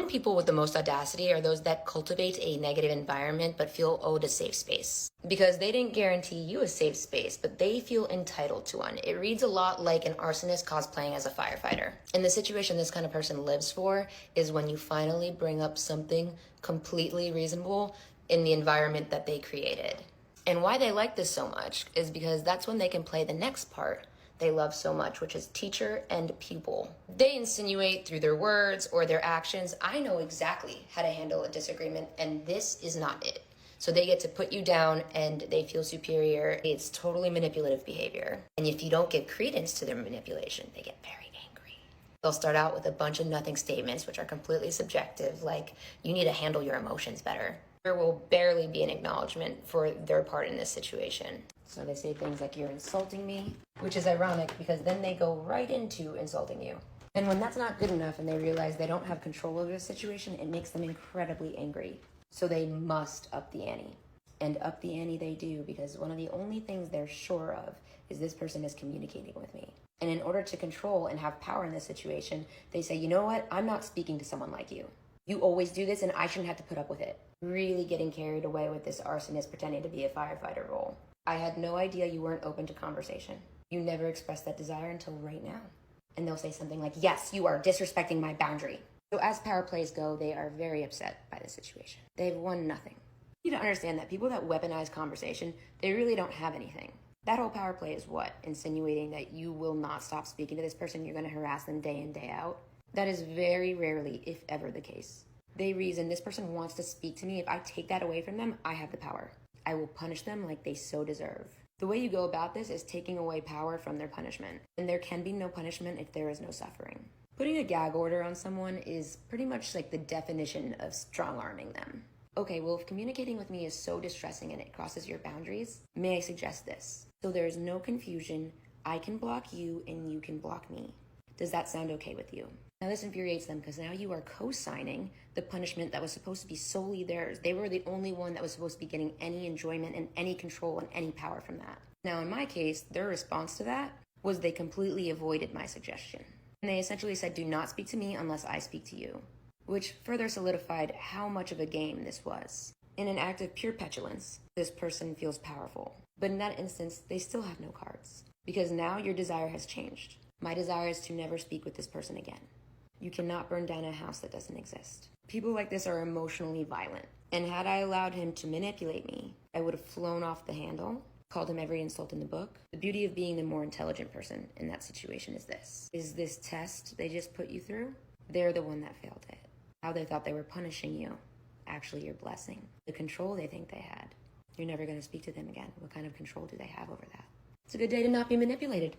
People with the most audacity are those that cultivate a negative environment but feel owed a safe space. Because they didn't guarantee you a safe space, but they feel entitled to one. It reads a lot like an arsonist cosplaying as a firefighter. And the situation this kind of person lives for is when you finally bring up something completely reasonable in the environment that they created. And why they like this so much is because that's when they can play the next part they love so much, which is teacher and pupil. They insinuate through their words or their actions, I know exactly how to handle a disagreement, and this is not it. So they get to put you down and they feel superior. It's totally manipulative behavior. And if you don't give credence to their manipulation, they get very angry. They'll start out with a bunch of nothing statements, which are completely subjective, like, you need to handle your emotions better. There will barely be an acknowledgement for their part in this situation. So they say things like, you're insulting me, which is ironic because then they go right into insulting you. And when that's not good enough and they realize they don't have control over the situation, it makes them incredibly angry. So they must up the ante. And up the ante they do, because one of the only things they're sure of is this person is communicating with me. And in order to control and have power in this situation, they say, you know what? I'm not speaking to someone like you. You always do this and I shouldn't have to put up with it. Really getting carried away with this arsonist pretending to be a firefighter role. I had no idea you weren't open to conversation. You never expressed that desire until right now. And they'll say something like, yes, you are disrespecting my boundary. So as power plays go, they are very upset by the situation. They've won nothing. You need to understand that people that weaponize conversation, they really don't have anything. That whole power play is what? Insinuating that you will not stop speaking to this person, you're going to harass them day in, day out. That is very rarely, if ever, the case. They reason this person wants to speak to me. If I take that away from them, I have the power. I will punish them like they so deserve. The way you go about this is taking away power from their punishment. And there can be no punishment if there is no suffering. Putting a gag order on someone is pretty much like the definition of strong-arming them. Okay, well, if communicating with me is so distressing and it crosses your boundaries, may I suggest this? So there is no confusion. I can block you and you can block me. Does that sound okay with you? Now this infuriates them because now you are co-signing the punishment that was supposed to be solely theirs. They were the only one that was supposed to be getting any enjoyment and any control and any power from that. Now in my case, their response to that was they completely avoided my suggestion. And they essentially said, do not speak to me unless I speak to you, which further solidified how much of a game this was. In an act of pure petulance, this person feels powerful. But in that instance, they still have no cards because now your desire has changed. My desire is to never speak with this person again. You cannot burn down a house that doesn't exist. People like this are emotionally violent. And had I allowed him to manipulate me, I would have flown off the handle, called him every insult in the book. The beauty of being the more intelligent person in that situation is this. Is this test they just put you through? They're the one that failed it. How they thought they were punishing you. Actually, your blessing. The control they think they had. You're never going to speak to them again. What kind of control do they have over that? It's a good day to not be manipulated.